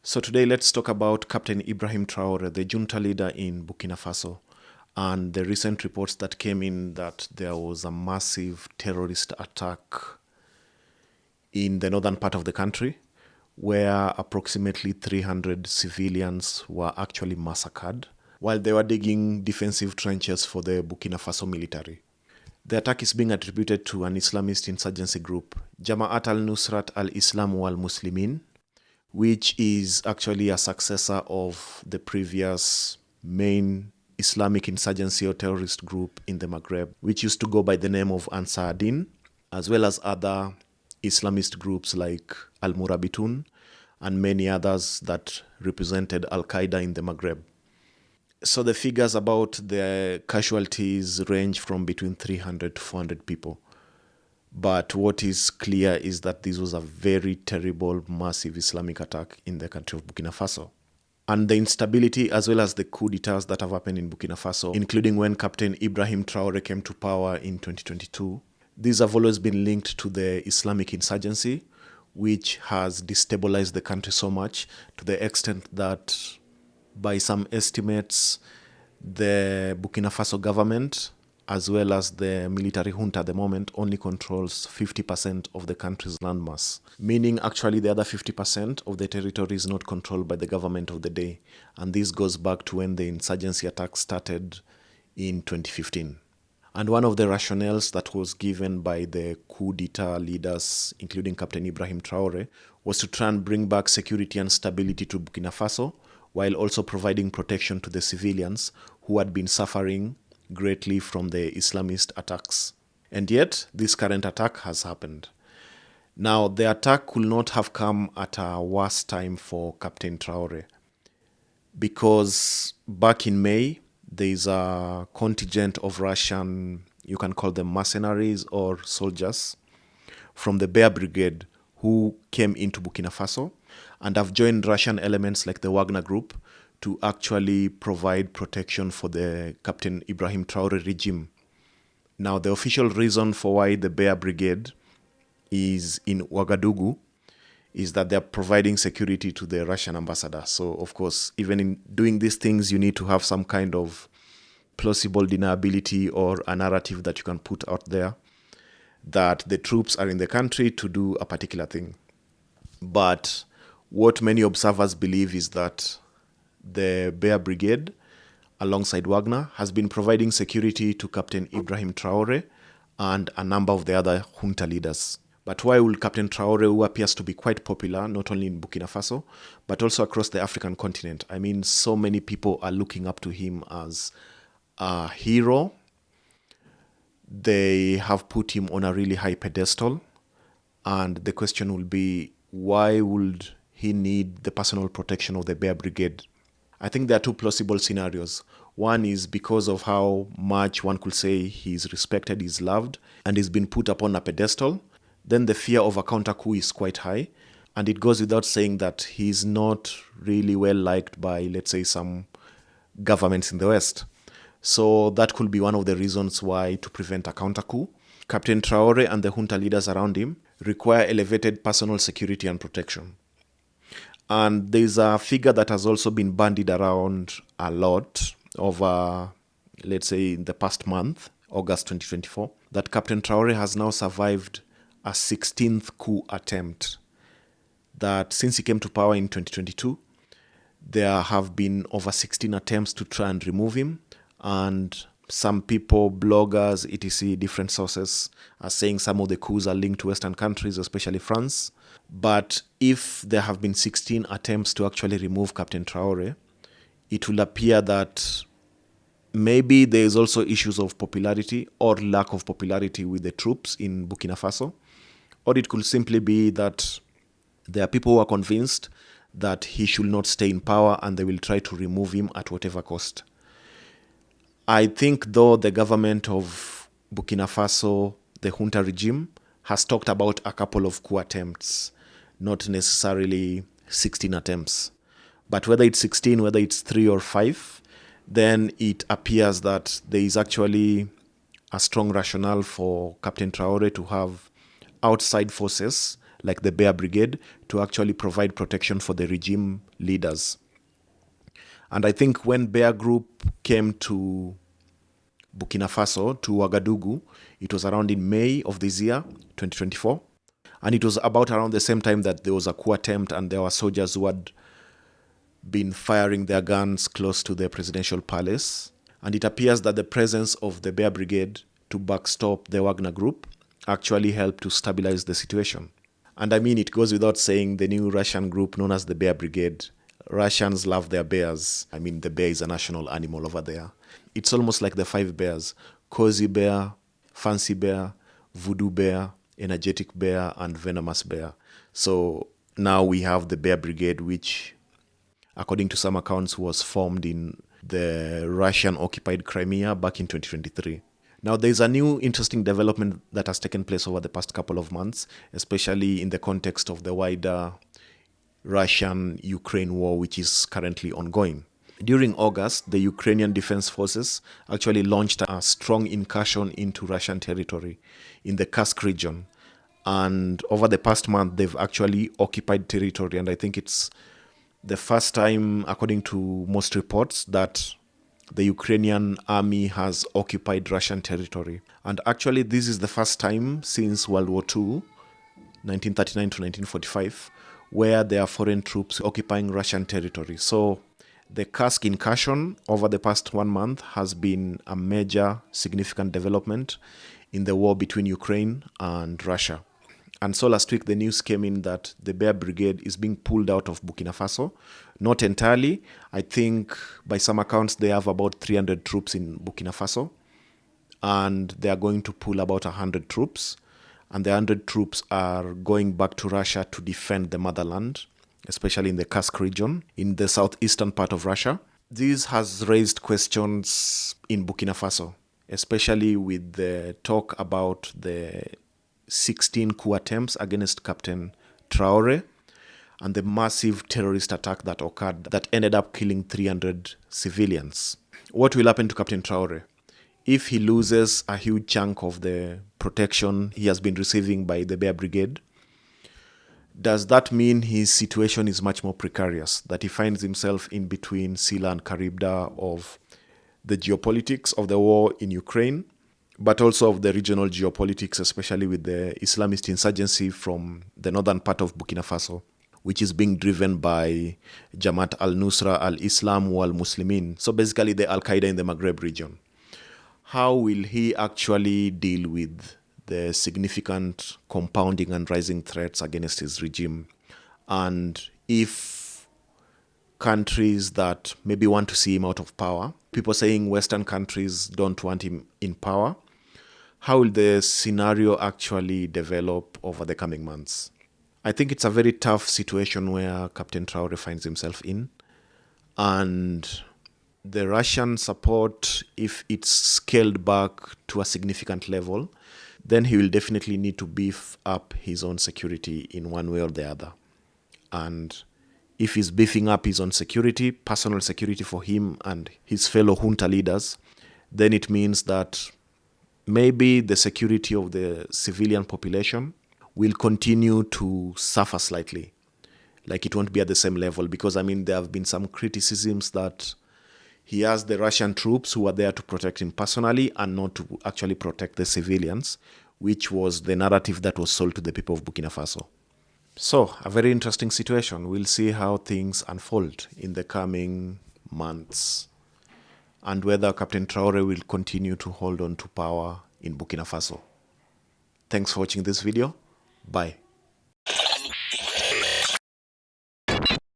So today let's talk about Captain Ibrahim Traore, the Junta leader in Burkina Faso, and the recent reports that came in that there was a massive terrorist attack in the northern part of the country where approximately 300 civilians were actually massacred while they were digging defensive trenches for the Burkina Faso military. The attack is being attributed to an Islamist insurgency group, Jama'at al-Nusrat al-Islam wal-Muslimin, which is actually a successor of the previous main Islamic insurgency or terrorist group in the Maghreb, which used to go by the name of Ansar Din, as well as other Islamist groups like Al-Murabitun and many others that represented Al-Qaeda in the Maghreb. So the figures about the casualties range from between 300 to 400 people. But what is clear is that this was a very terrible, massive Islamic attack in the country of Burkina Faso. And the instability as well as the coup d'etats that have happened in Burkina Faso, including when Captain Ibrahim Traore came to power in 2022, these have always been linked to the Islamic insurgency, which has destabilized the country so much to the extent that, by some estimates, the Burkina Faso government, as well as the military junta at the moment, only controls 50% of the country's landmass. Meaning actually the other 50% of the territory is not controlled by the government of the day. And this goes back to when the insurgency attack started in 2015. And one of the rationales that was given by the coup d'etat leaders, including Captain Ibrahim Traore, was to try and bring back security and stability to Burkina Faso, while also providing protection to the civilians who had been suffering greatly from the Islamist attacks. And yet, this current attack has happened. Now, the attack could not have come at a worse time for Captain Traore, because back in May, there is a contingent of Russian, you can call them mercenaries or soldiers, from the BEAR Brigade who came into Burkina Faso and have joined Russian elements like the Wagner Group to actually provide protection for the Captain Ibrahim Traore regime. Now, the official reason for why the BEAR Brigade is in Ouagadougou is that they're providing security to the Russian ambassador. So, of course, even in doing these things, you need to have some kind of plausible deniability or a narrative that you can put out there that the troops are in the country to do a particular thing. But what many observers believe is that the BEAR Brigade, alongside Wagner, has been providing security to Captain Ibrahim Traore and a number of the other junta leaders. But why will Captain Traore, who appears to be quite popular, not only in Burkina Faso, but also across the African continent? I mean, so many people are looking up to him as a hero. They have put him on a really high pedestal. And the question will be, why would he need the personal protection of the BEAR Brigade? I think there are two plausible scenarios. One is because of how much one could say he's respected, he's loved, and he's been put upon a pedestal. Then the fear of a counter coup is quite high. And it goes without saying that he's not really well liked by, let's say, some governments in the West. So that could be one of the reasons why, to prevent a counter coup, Captain Traore and the junta leaders around him require elevated personal security and protection. And there's a figure that has also been bandied around a lot over, let's say, in the past month, August 2024, that Captain Traore has now survived a 16th coup attempt. That since he came to power in 2022, there have been over 16 attempts to try and remove him. And some people, bloggers, etc., different sources are saying some of the coups are linked to Western countries, especially France. But if there have been 16 attempts to actually remove Captain Traore, it will appear that maybe there is also issues of popularity or lack of popularity with the troops in Burkina Faso. Or it could simply be that there are people who are convinced that he should not stay in power and they will try to remove him at whatever cost. I think, though, the government of Burkina Faso, the junta regime, has talked about a couple of coup attempts, not necessarily 16 attempts. But whether it's 16, whether it's 3 or 5, then it appears that there is actually a strong rationale for Captain Traore to have outside forces like the BEAR Brigade, to actually provide protection for the regime leaders. And I think when BEAR Group came to Burkina Faso, to Ouagadougou, it was around in May of this year, 2024. And it was about around the same time that there was a coup attempt and there were soldiers who had been firing their guns close to the presidential palace. And it appears that the presence of the BEAR Brigade to backstop the Wagner group actually helped to stabilize the situation. And I mean, it goes without saying, the new Russian group known as the BEAR Brigade, Russians love their bears. I mean, the bear is a national animal over there. It's almost like the 5 bears: cozy bear, fancy bear, voodoo bear, energetic bear, and venomous bear. So now we have the BEAR Brigade, which, according to some accounts, was formed in the Russian-occupied Crimea back in 2023. Now, there's a new interesting development that has taken place over the past couple of months, especially in the context of the wider Russian-Ukraine war, which is currently ongoing. During August, the Ukrainian Defense Forces actually launched a strong incursion into Russian territory in the Kursk region. And over the past month, they've actually occupied territory. And I think it's the first time, according to most reports, that the Ukrainian army has occupied Russian territory. And actually, this is the first time since World War II, 1939 to 1945, where there are foreign troops occupying Russian territory. So the Kursk incursion over the past 1 month has been a major significant development in the war between Ukraine and Russia. And so last week, the news came in that the BEAR Brigade is being pulled out of Burkina Faso. Not entirely. I think by some accounts, they have about 300 troops in Burkina Faso. And they are going to pull about 100 troops. And the 100 troops are going back to Russia to defend the motherland, especially in the Kursk region, in the southeastern part of Russia. This has raised questions in Burkina Faso, especially with the talk about the 16 coup attempts against Captain Traore and the massive terrorist attack that occurred that ended up killing 300 civilians. What will happen to Captain Traore? If he loses a huge chunk of the protection he has been receiving by the BEAR Brigade, does that mean his situation is much more precarious, that he finds himself in between Scylla and Charybdis of the geopolitics of the war in Ukraine, but also of the regional geopolitics, especially with the Islamist insurgency from the northern part of Burkina Faso, which is being driven by Jamaat al-Nusra al-Islam wal-Muslimin, so basically the Al-Qaeda in the Maghreb region. How will he actually deal with the significant compounding and rising threats against his regime? And if countries that maybe want to see him out of power, people saying Western countries don't want him in power, how will the scenario actually develop over the coming months? I think it's a very tough situation where Captain Traore finds himself in. And the Russian support, if it's scaled back to a significant level, then he will definitely need to beef up his own security in one way or the other. And if he's beefing up his own security, personal security for him and his fellow junta leaders, then it means that maybe the security of the civilian population will continue to suffer slightly. Like it won't be at the same level, because I mean, there have been some criticisms that he has the Russian troops who are there to protect him personally and not to actually protect the civilians, which was the narrative that was sold to the people of Burkina Faso. So, a very interesting situation. We'll see how things unfold in the coming months and whether Captain Traore will continue to hold on to power in Burkina Faso. Thanks for watching this video. Bye.